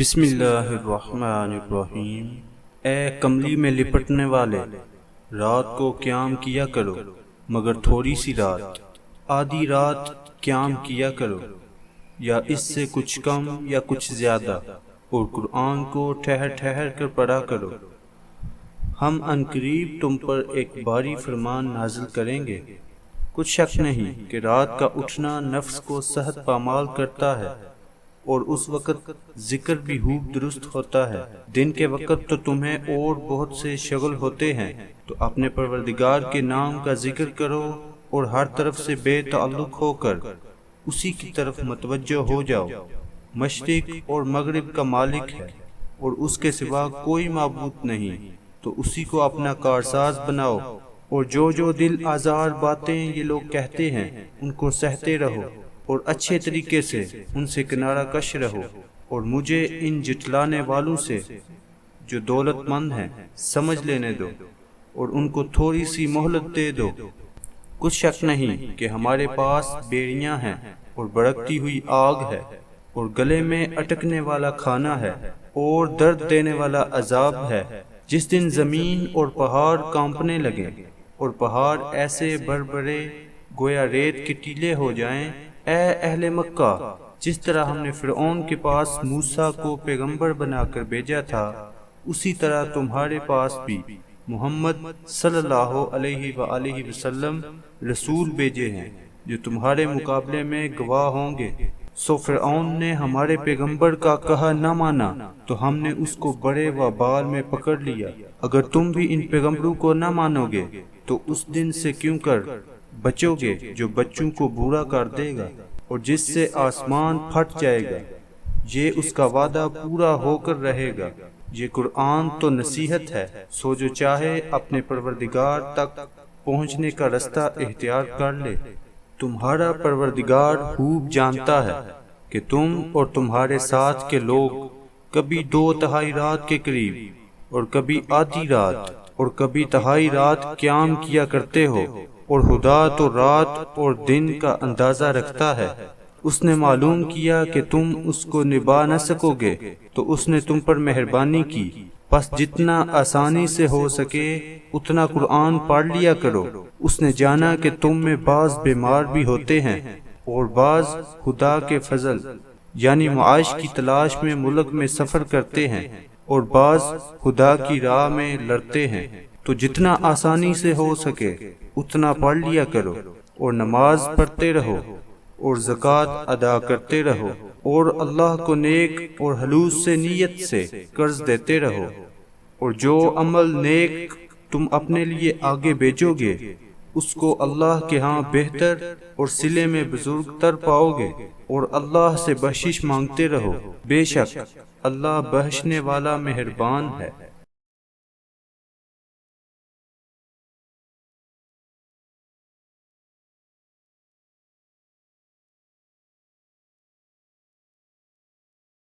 بسم اللہ الرحمن الرحیم۔ اے کملی میں لپٹنے والے، رات کو قیام کیا کرو مگر تھوڑی سی رات، آدھی رات قیام کیا کرو، یا اس سے کچھ کم یا کچھ زیادہ، اور قرآن کو ٹھہر ٹھہر کر پڑھا کرو۔ ہم عنقریب تم پر ایک بھاری فرمان نازل کریں گے۔ کچھ شک نہیں کہ رات کا اٹھنا نفس کو صحت پامال کرتا ہے، اور اس وقت ذکر بھی خوب درست ہوتا ہے۔ دن کے وقت تو تمہیں اور بہت سے شغل ہوتے ہیں، تو اپنے پروردگار کے نام کا ذکر کرو اور ہر طرف سے بے تعلق ہو کر اسی کی طرف متوجہ ہو جاؤ۔ مشرق اور مغرب کا مالک ہے اور اس کے سوا کوئی معبود نہیں، تو اسی کو اپنا کارساز بناؤ، اور جو دل آزار باتیں یہ لوگ کہتے ہیں ان کو سہتے رہو، اور اچھے طریقے سے ان سے کنارہ کش رہو، اور مجھے ان جٹلانے والوں سے جو دولت مند ہیں سمجھ لینے دو، اور ان کو تھوڑی سی مہلت دے دو۔ کچھ شک نہیں کہ ہمارے پاس بیڑیاں ہیں اور بھڑکتی ہوئی آگ ہے، اور گلے میں اٹکنے والا کھانا ہے، اور درد دینے والا عذاب ہے۔ جس دن زمین اور پہاڑ کانپنے لگیں اور پہاڑ ایسے بھربھرے گویا ریت کے ٹیلے ہو جائیں، اے اہل مکہ، جس طرح ہم نے فرعون کے پاس موسیٰ کو پیغمبر بنا کر بھیجا تھا، اسی طرح تمہارے پاس بھی محمد صلی اللہ علیہ وآلہ وسلم رسول بھیجے ہیں جو تمہارے مقابلے میں گواہ ہوں گے۔ سو فرعون نے ہمارے پیغمبر کا کہا نہ مانا، تو ہم نے اس کو بڑے وبال میں پکڑ لیا۔ اگر تم بھی ان پیغمبروں کو نہ مانو گے تو اس دن سے کیوں کر بچو گے جو بچوں کو بوڑھا کر دے گا اور جس سے آسمان پھٹ جائے گا۔ یہ اس کا وعدہ پورا ہو کر رہے گا۔ یہ قرآن تو نصیحت ہے، سو جو چاہے اپنے پروردگار تک پہنچنے کا رستہ اختیار کر لے۔ تمہارا پروردگار خوب جانتا ہے کہ تم اور تمہارے ساتھ کے لوگ کبھی 2/3 رات کے قریب اور کبھی آدھی رات اور کبھی تہائی رات قیام کیا کرتے ہو، اور خدا تو رات اور دن کا اندازہ رکھتا ہے۔ اس نے معلوم کیا کہ تم اس کو نبھا نہ سکو گے، تو اس نے تم پر مہربانی کی، بس جتنا آسانی سے ہو سکے اتنا قرآن پڑھ لیا کرو۔ اس نے جانا کہ تم میں بعض بیمار بھی ہوتے ہیں، اور بعض خدا کے فضل یعنی معاش کی تلاش میں ملک میں سفر کرتے ہیں، اور بعض خدا کی راہ میں لڑتے ہیں۔ تو جتنا آسانی سے ہو سکے اتنا پڑھ لیا کرو، اور نماز پڑھتے رہو، اور زکوٰۃ ادا کرتے رہو، اور اللہ کو نیک اور خلوص سے نیت سے قرض دیتے رہو، اور جو عمل نیک تم اپنے لیے آگے بھیجو گے اس کو اللہ کے ہاں بہتر اور صلے میں بزرگ تر پاؤ گے، اور اللہ سے بخشش مانگتے رہو، بے شک اللہ بخشنے والا مہربان ہے۔